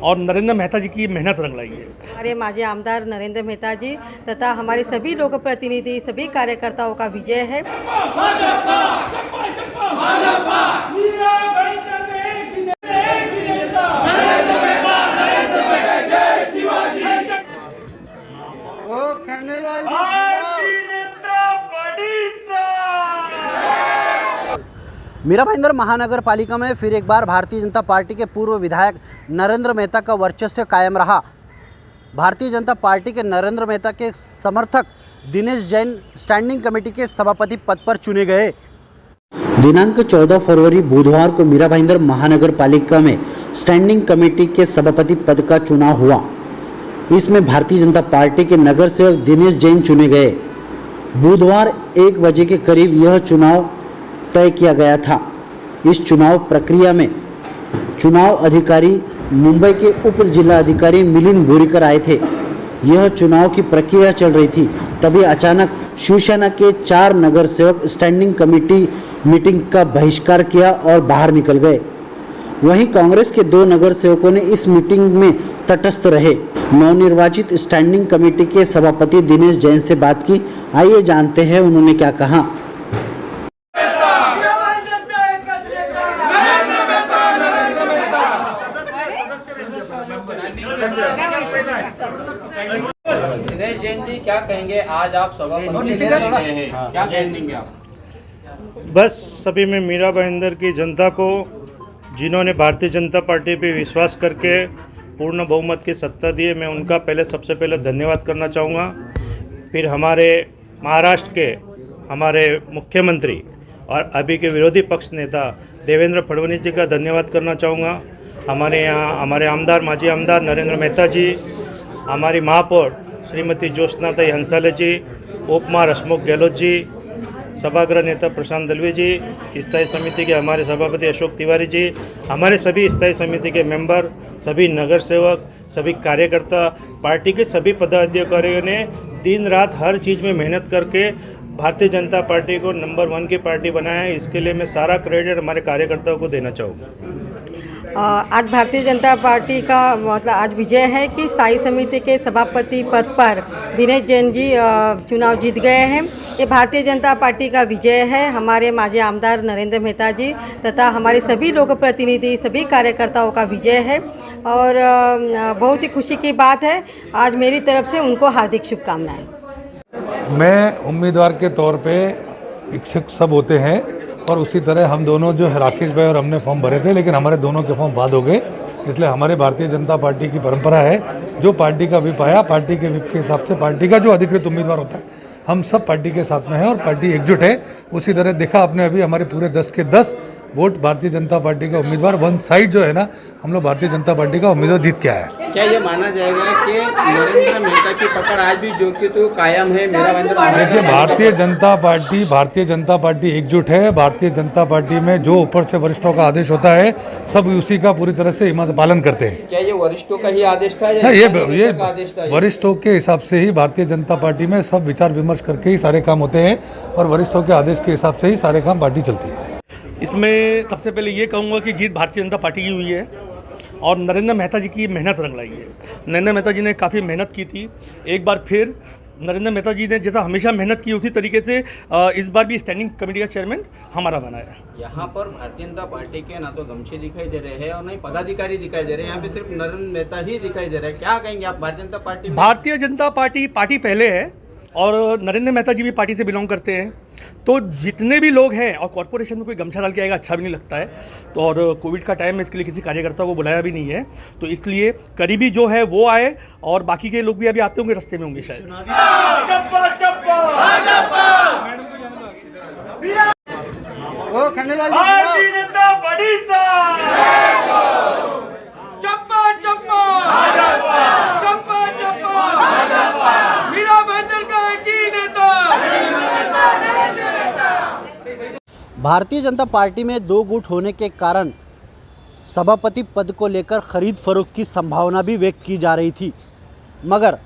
और नरेंद्र मेहता जी की मेहनत रंग लाई है। हमारे माजी आमदार नरेंद्र मेहता जी तथा हमारे सभी लोक प्रतिनिधि सभी कार्यकर्ताओं का विजय है। मीरा भाईंदर महानगर पालिका में फिर एक बार भारतीय जनता पार्टी के पूर्व विधायक नरेंद्र मेहता का वर्चस्व कायम रहा। भारतीय जनता पार्टी के नरेंद्र मेहता के समर्थक दिनेश जैन स्टैंडिंग कमेटी के सभापति पद पर चुने गए। दिनांक 14 फरवरी बुधवार को मीरा भाईंदर महानगर पालिका में स्टैंडिंग कमेटी के सभापति पद का चुनाव हुआ। इसमें भारतीय जनता पार्टी के नगर सेवक दिनेश जैन चुने गए। बुधवार 1 बजे के करीब यह चुनाव तय किया गया था। इस चुनाव प्रक्रिया में चुनाव अधिकारी मुंबई के उप जिला अधिकारी मिलिंद बोरीकर आए थे। यह चुनाव की प्रक्रिया चल रही थी, तभी अचानक शिवसेना के 4 नगर सेवक स्टैंडिंग कमेटी मीटिंग का बहिष्कार किया और बाहर निकल गए। वहीं कांग्रेस के 2 नगर सेवकों ने इस मीटिंग में तटस्थ रहे। नवनिर्वाचित स्टैंडिंग कमेटी के सभापति दिनेश जैन से बात की। आइए जानते हैं उन्होंने क्या कहा। दिनेश जैन जी, क्या कहेंगे? आज आप सभापति हैं, क्या कहेंगे आप? बस सभी में मीरा भाईंदर की जनता को, जिन्होंने भारतीय जनता पार्टी पे विश्वास करके पूर्ण बहुमत की सत्ता दी है, मैं उनका सबसे पहले धन्यवाद करना चाहूँगा। फिर हमारे महाराष्ट्र के हमारे मुख्यमंत्री और अभी के विरोधी पक्ष नेता देवेंद्र फडणवीस जी का धन्यवाद करना चाहूँगा। हमारे यहाँ हमारे आमदार माजी आमदार नरेंद्र मेहता जी, हमारी महापौर श्रीमती ज्योत्सनाताई हंसाले जी, उपमा हसमुख गहलोत जी, सभागृह नेता प्रशांत दलवी जी, स्थायी समिति के हमारे सभापति अशोक तिवारी जी, हमारे सभी स्थायी समिति के मेंबर, सभी नगर सेवक, सभी कार्यकर्ता, पार्टी के सभी पदाधिकारियों ने दिन रात हर चीज़ में मेहनत करके भारतीय जनता पार्टी को नंबर 1 की पार्टी बनाया है। इसके लिए मैं सारा क्रेडिट हमारे कार्यकर्ताओं को देना चाहूँगा। आज भारतीय जनता पार्टी का आज विजय है कि स्थायी समिति के सभापति पद पर दिनेश जैन जी चुनाव जीत गए हैं। ये भारतीय जनता पार्टी का विजय है। हमारे माजी आमदार नरेंद्र मेहता जी तथा हमारे सभी लोक प्रतिनिधि सभी कार्यकर्ताओं का विजय है और बहुत ही खुशी की बात है। आज मेरी तरफ से उनको हार्दिक शुभकामनाएं। मैं उम्मीदवार के तौर पे इच्छुक सब होते हैं और उसी तरह हम दोनों जो है राकेश भाई और हमने फॉर्म भरे थे, लेकिन हमारे दोनों के फॉर्म बाद हो गए। इसलिए हमारे भारतीय जनता पार्टी की परंपरा है, जो पार्टी का विप आया पार्टी के विप के हिसाब से पार्टी का जो अधिकृत उम्मीदवार होता है, हम सब पार्टी के साथ में हैं और पार्टी एकजुट है। उसी तरह देखा आपने अभी हमारे पूरे 10 के 10 वोट भारतीय जनता पार्टी का उम्मीदवार, वन साइड जो है ना, हम लोग भारतीय जनता पार्टी का उम्मीदवार जीत के आया है। क्या ये माना जाएगा कि नरेंद्र मेहता की पकड़ आज भी जो कि तो कायम है? मीरा भाईंदर देखिए, भारतीय जनता पार्टी एकजुट है। भारतीय जनता पार्टी में जो ऊपर से वरिष्ठों का आदेश होता है, सब उसी का पूरी तरह से पालन करते हैं। क्या ये वरिष्ठों का ही आदेश था या ये वरिष्ठों के हिसाब से ही भारतीय जनता पार्टी में सब विचार विमर्श करके ही सारे काम होते हैं और वरिष्ठों के आदेश के हिसाब से ही सारे काम पार्टी चलती है। इसमें सबसे पहले ये कहूँगा कि जीत भारतीय जनता पार्टी की हुई है और नरेंद्र मेहता जी की मेहनत रंग लाई है। नरेंद्र मेहता जी ने काफ़ी मेहनत की थी। एक बार फिर नरेंद्र मेहता जी ने जैसा हमेशा मेहनत की उसी तरीके से इस बार भी स्टैंडिंग कमेटी का चेयरमैन हमारा बनाया। यहाँ पर भारतीय जनता पार्टी के ना तो गमछे दिखाई दे रहे हैं और ना ही पदाधिकारी दिखाई दे रहे हैं। यहाँ पे सिर्फ नरेंद्र मेहता ही दिखाई दे रहा है। क्या कहेंगे आप भारतीय जनता पार्टी में? भारतीय जनता पार्टी पहले है और नरेंद्र मेहता जी भी पार्टी से बिलोंग करते हैं, तो जितने भी लोग हैं, और कॉर्पोरेशन में कोई गमछा डाल के आएगा अच्छा भी नहीं लगता है। तो और कोविड का टाइम में इसके लिए किसी कार्यकर्ता को बुलाया भी नहीं है, तो इसलिए करीबी जो है वो आए और बाकी के लोग भी अभी आते होंगे, रास्ते में होंगे शायद। भारतीय जनता पार्टी में 2 गुट होने के कारण सभापति पद को लेकर खरीद फरोख्त की संभावना भी व्यक्त की जा रही थी, मगर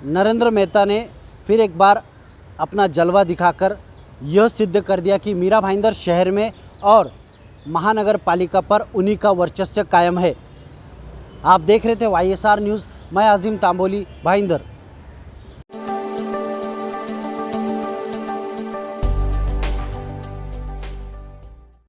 नरेंद्र मेहता ने फिर एक बार अपना जलवा दिखाकर यह सिद्ध कर दिया कि मीरा भाईंदर शहर में और महानगर पालिका पर उन्हीं का वर्चस्व कायम है। आप देख रहे थे YSR न्यूज़। मैं अजीम तांबोली, भाईंदर।